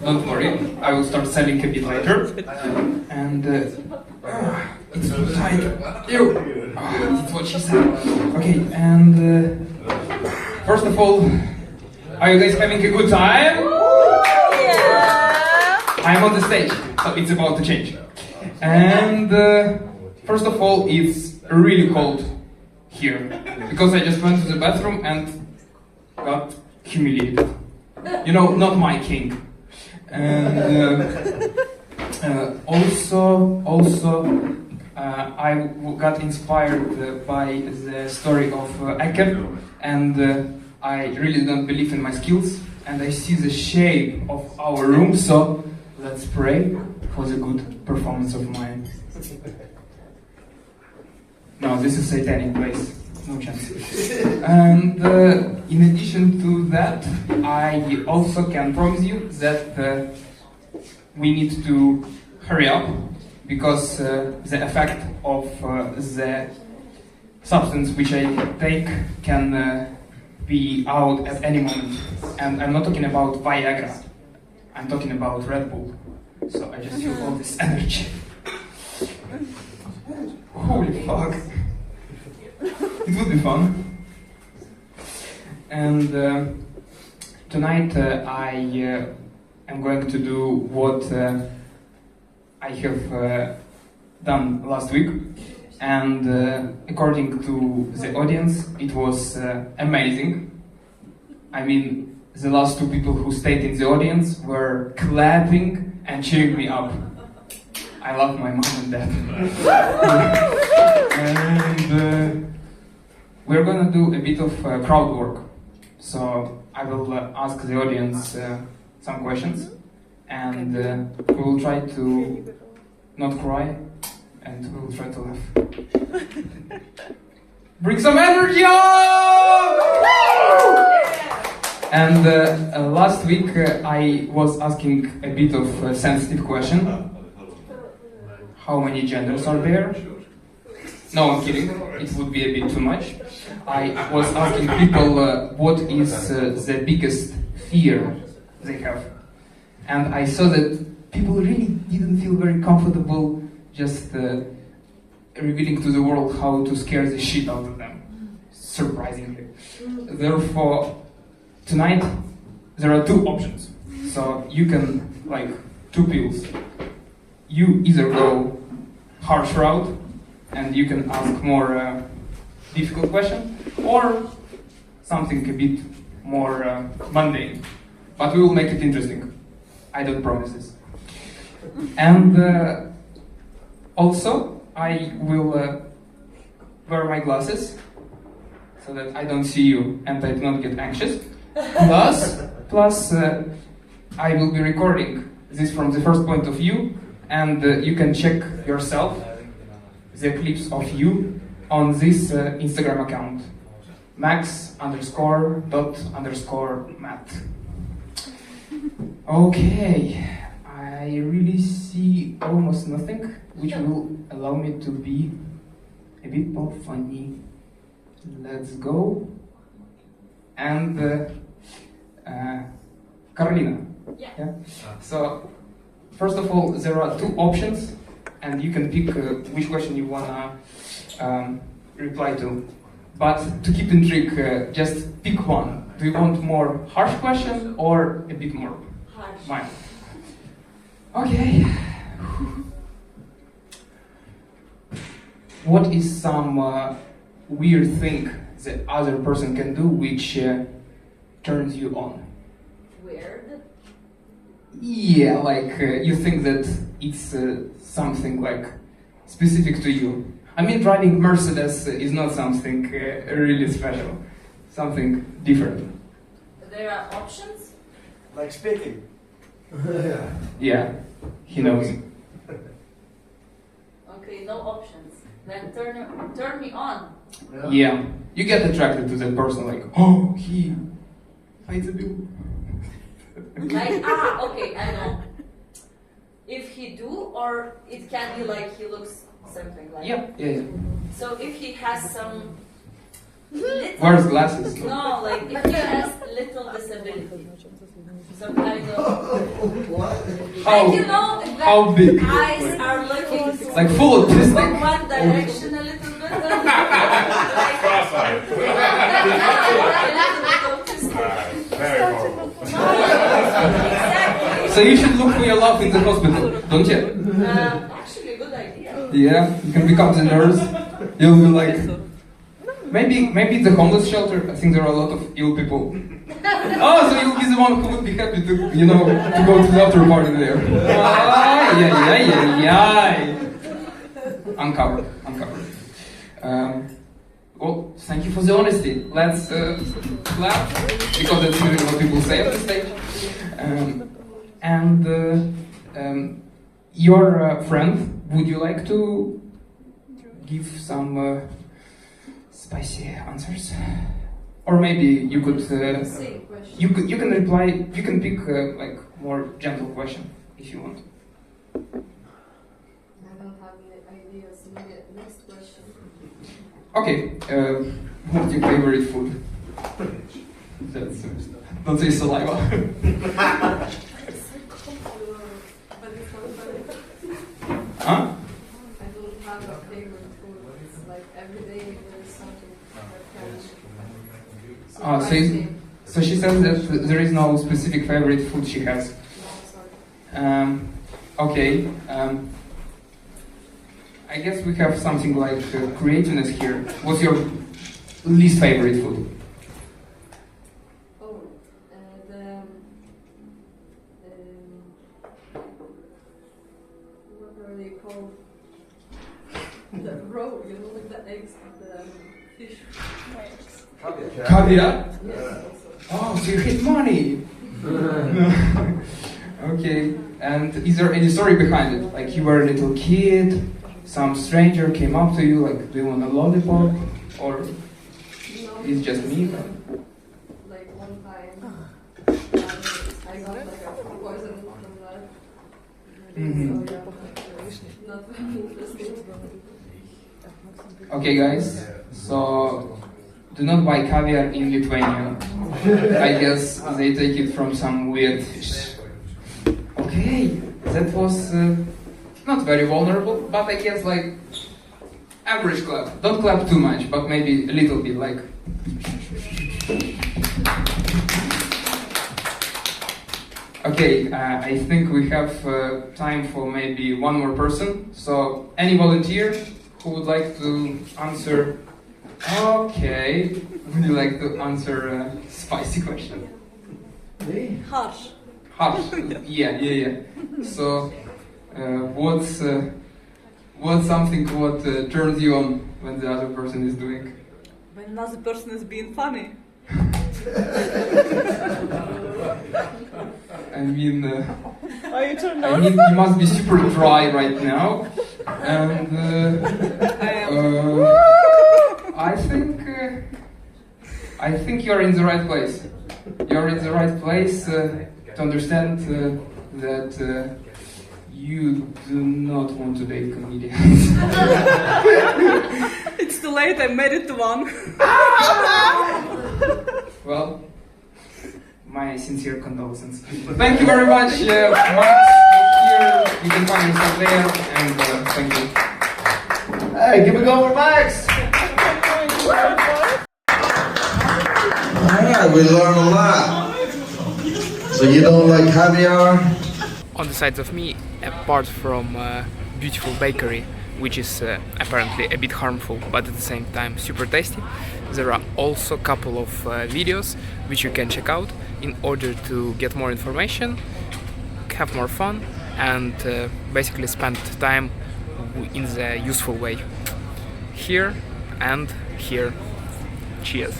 Don't worry, I will start selling a bit later. And it's too tight. Ew. That's what she said. Okay, and first of all, are you guys having a good time? Yeah. I'm on the stage, so it's about to change. And first of all, it's really cold here because I just went to the bathroom and got humiliated. You know, not my king. And I got inspired by the story of Aker, and I really don't believe in my skills, and I see the shape of our room, so let's pray for the good performance of mine. No, this is satanic place. No chance. And in addition to that, I also can promise you that we need to hurry up because the effect of the substance which I take can be out at any moment. And I'm not talking about Viagra. I'm talking about Red Bull. So I just feel all this energy. Holy fuck. It would be fun. And tonight I am going to do what I have done last week. And according to the audience, it was amazing. I mean, the last two people who stayed in the audience were clapping and cheering me up. I love my mom and dad. And we're gonna do a bit of crowd work. So I will ask the audience some questions, and we will try to not cry, and we will try to laugh. Bring some energy on! And last week I was asking a bit of a sensitive question. How many genders are there? No, I'm kidding. It would be a bit too much. I was asking people what is the biggest fear they have. And I saw that people really didn't feel very comfortable just revealing to the world how to scare the shit out of them. Surprisingly. Therefore, tonight there are two options. So you can, like, two pills. You either go harsh route and you can ask more difficult question, or something a bit more mundane. But we will make it interesting. I don't promise this. And also, I will wear my glasses so that I don't see you and I do not get anxious. Plus, I will be recording this from the first point of view, and you can check yourself the clips of you on this Instagram account, max_._matt. Okay, I really see almost nothing, which will allow me to be a bit more funny. Let's go. And Carolina. Yeah. So, first of all, there are two options, and you can pick which question you wanna reply to. But to keep intrigue, just pick one. Do you want more harsh question or a bit more mild? Okay. What is some weird thing the other person can do which turns you on? Weird? Yeah, like you think that it's something like specific to you. I mean, driving Mercedes is not something really special. Something different. There are options? Like speaking. Yeah, he knows. Okay, no options. Then turn me on. Yeah, you get attracted to that person, like, oh, he fights a bill. Like, okay, I know. If he do, or it can be like he looks something like. Yeah. So if he has some wears glasses. No, like if he has little disability. Some kind of. How, And you know, the how big? eyes are looking Like full autistic? one direction a little bit. Cross-eyed. Exactly. So you should look for your love in the hospital, don't you? Actually, a good idea. Yeah, you can become the nurse. You'll be like, maybe the homeless shelter. I think there are a lot of ill people. Oh, so you'll be the one who would be happy to, to go to the after party there. Ay. Uncovered. Well, thank you for the honesty. Let's clap, because that's usually what people say at the stage. Your friend, would you like to give some spicy answers? Or maybe you could, you can reply, you can pick like more gentle question if you want. I don't have any ideas. Maybe next question. Okay, what's your favorite food? That's, don't say saliva. Huh? I don't have a favorite food. It's like every day there's something that can So she says that there is no specific favorite food she has. Okay. I guess we have something like creativeness here. What's your least favorite food? Oh, what are they called? The roe, like the eggs of the fish. Caviar? Yes, also. Oh, so you hate money! Okay, and is there any story behind it? Like you were a little kid, some stranger came up to you, like, do you want a lollipop? Or No, it's just me? like one time, I got like a poison from that. Mhm. So yeah, not very interesting. Okay, guys, so do not buy caviar in Lithuania. I guess they take it from some weird fish. Okay, that was not very vulnerable, but I guess like average clap. Don't clap too much, but maybe a little bit, like. Okay, I think we have time for maybe one more person. So, any volunteer who would like to answer? Okay, would you like to answer a spicy question? Harsh. Harsh. Yeah. So, what's something what turns you on when the other person is doing? When another person is being funny. I mean, Are you turned I on? mean, you must be super dry right now, and I think you're in the right place. You're in the right place to understand that you do not want to date comedians. It's too late, I made it to one. Well, my sincere condolences. Thank you very much, Max. Here, you can find yourself there, and thank you. Hey, give it go for Max! Alright, we learned a lot. So you don't like caviar? On the sides of me, apart from beautiful bakery, which is apparently a bit harmful but at the same time super tasty, there are also a couple of videos which you can check out in order to get more information, have more fun, and basically spend time in the useful way. Here and here. Cheers.